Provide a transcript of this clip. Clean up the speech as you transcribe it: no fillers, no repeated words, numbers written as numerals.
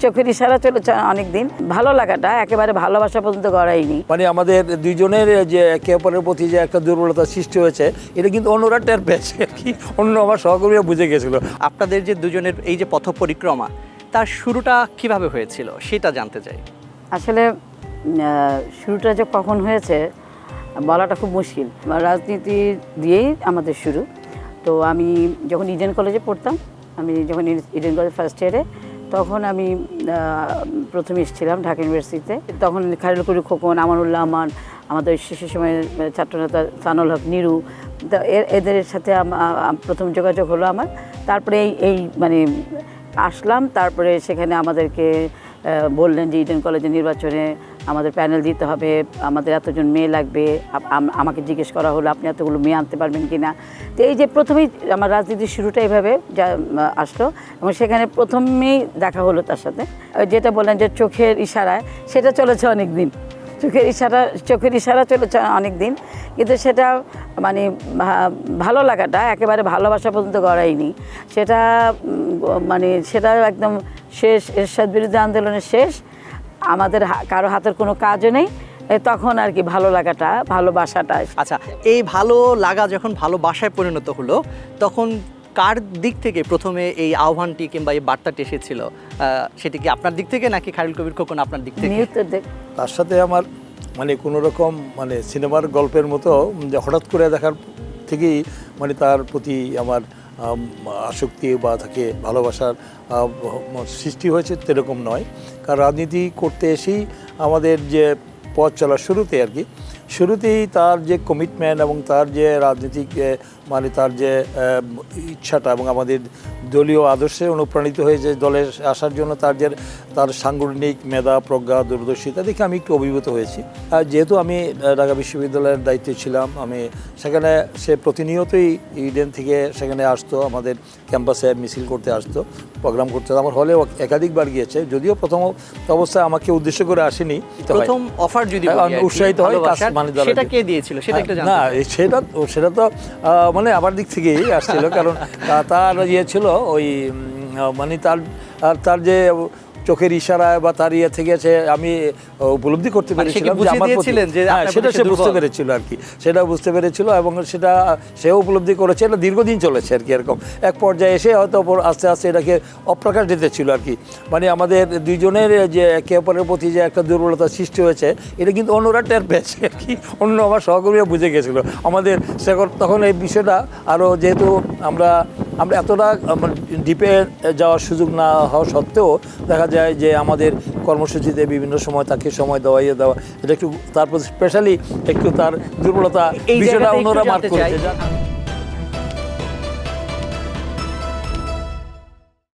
চোখের ইশারা চলেছে অনেকদিন। ভালো লাগাটা একেবারে ভালোবাসা পর্যন্ত গড়ায়নি। মানে আমাদের দুইজনের যে একে অপরের প্রতি যে একটা দুর্বলতা সৃষ্টি হয়েছে, এটা কিন্তু অন্যরা টের পেয়েছে আর কি। অন্য আমার সহকর্মীরা বুঝে গেছিল। আপনাদের যে দুজনের এই যে পথ পরিক্রমা, তার শুরুটা কিভাবে হয়েছিল সেটা জানতে চাই। আসলে শুরুটা যে কখন হয়েছে বলাটা খুব মুশকিল। রাজনীতি দিয়েই আমাদের শুরু। তো আমি যখন ইডেন কলেজে পড়তাম, আমি যখন ইডেন কলেজ ফার্স্ট ইয়ারে, তখন আমি প্রথমে এসেছিলাম ঢাকা ইউনিভার্সিটিতে। তখন খায়রুল কবির খোকন, আমানুল্লাহ আমান, আমাদের শেষের সময়ের ছাত্রনেতা সানুল হক নিরু, এদের সাথে প্রথম যোগাযোগ হলো আমার। তারপরে এই মানে আসলাম। তারপরে সেখানে আমাদেরকে বললেন যে ইডেন কলেজের নির্বাচনে আমাদের প্যানেল দিতে হবে, আমাদের এতজন মেয়ে লাগবে। আমাকে জিজ্ঞেস করা হলো আপনি এতগুলো মেয়ে আনতে পারবেন কি না। তো এই যে প্রথমেই আমার রাজনীতির শুরুটা এইভাবে যা আসলো, এবং সেখানে প্রথমেই দেখা হলো তার সাথে। যেটা বললেন যে চোখের ইশারায়, সেটা চলেছে অনেক দিন। চোখের ইশারা চলেছে অনেক দিন, কিন্তু সেটা মানে ভালো লাগাটা একেবারে ভালোবাসা পর্যন্ত গড়ায়নি। সেটা মানে সেটা একদম শেষ, এরশাদ বিরোধী আন্দোলনের শেষ। আমাদের কারো হাতের কোনো কাজও নেই, তখন আর কি ভালো লাগাটা, ভালোবাসাটা। আচ্ছা, এই ভালো লাগা যখন ভালোবাসায় পরিণত হলো, তখন কার দিক থেকে প্রথমে এই আহ্বানটি কিংবা এই বার্তাটি এসেছিল? সেটি কি আপনার দিক থেকে নাকি খায়রুল কবির খোকন আপনার দিক থেকে? তার সাথে আমার মানে কোনো রকম মানে সিনেমার গল্পের মতো যে হঠাৎ করে দেখার থেকেই মানে তার প্রতি আমার আসক্তি বা তাকে ভালোবাসার সৃষ্টি হয়েছে সেরকম নয়। কারণ রাজনীতি করতে এসেই আমাদের যে পথ চলার শুরুতে আর কি, শুরুতেই তার যে কমিটমেন্ট এবং তার যে রাজনীতিক মানে তার যে ইচ্ছাটা এবং আমাদের দলীয় আদর্শে অনুপ্রাণিত হয়ে যে দলে আসার জন্য তার সাংগঠনিক মেধা, প্রজ্ঞা, দূরদর্শিতা দেখে আমি একটু অভিভূত হয়েছি। আর যেহেতু আমি ঢাকা বিশ্ববিদ্যালয়ের দায়িত্বে ছিলাম, আমি সেখানে সে প্রতিনিয়তই ইডেন থেকে সেখানে আসতো, আমাদের ক্যাম্পাসে মিছিল করতে আসতো, প্রোগ্রাম করতে। আমার হলে একাধিকবার গিয়েছে, যদিও প্রথম অবস্থায় আমাকে উদ্দেশ্য করে আসেনি। প্রথম অফার যদি উৎসাহিত হয়, সেটা কে দিয়েছিল সেটা একটু জানতে চাই। না, সেটা তো মানে আমার দিক থেকেই আসছিল। কারণ তার ইয়ে ছিল ওই মানে তার যে চোখের ইশারায় বা তার ইয়ে থেকে আমি উপলব্ধি করতে পেরেছিলাম যে আমার সেটা সে বুঝতে পেরেছিল আর কি, সেটা বুঝতে পেরেছিল এবং সেটা সেও উপলব্ধি করেছে। এটা দীর্ঘদিন চলেছে আর কি। এরকম এক পর্যায়ে এসে হয়তো আস্তে আস্তে এটাকে অপ্রকাশ দিতে ছিল আর কি। মানে আমাদের দুইজনের যে একে অপরের প্রতি যে একটা দুর্বলতা সৃষ্টি হয়েছে, এটা কিন্তু অন্যরা টের পেয়েছে আর কি। অন্য আমার সহকর্মীরা বুঝে গেছিলো আমাদের তখন এই বিষয়টা। আরও যেহেতু আমরা এতটা ডিপে যাওয়ার সুযোগ না হওয়া সত্ত্বেও দেখা যায় যে আমাদের কর্মসূচিতে বিভিন্ন সময় তাকে সময় দেওয়া এটা একটু তারপর স্পেশালি একটু তার দুর্বলতা বিষয়টা অন্যরা মার্ক করেছে।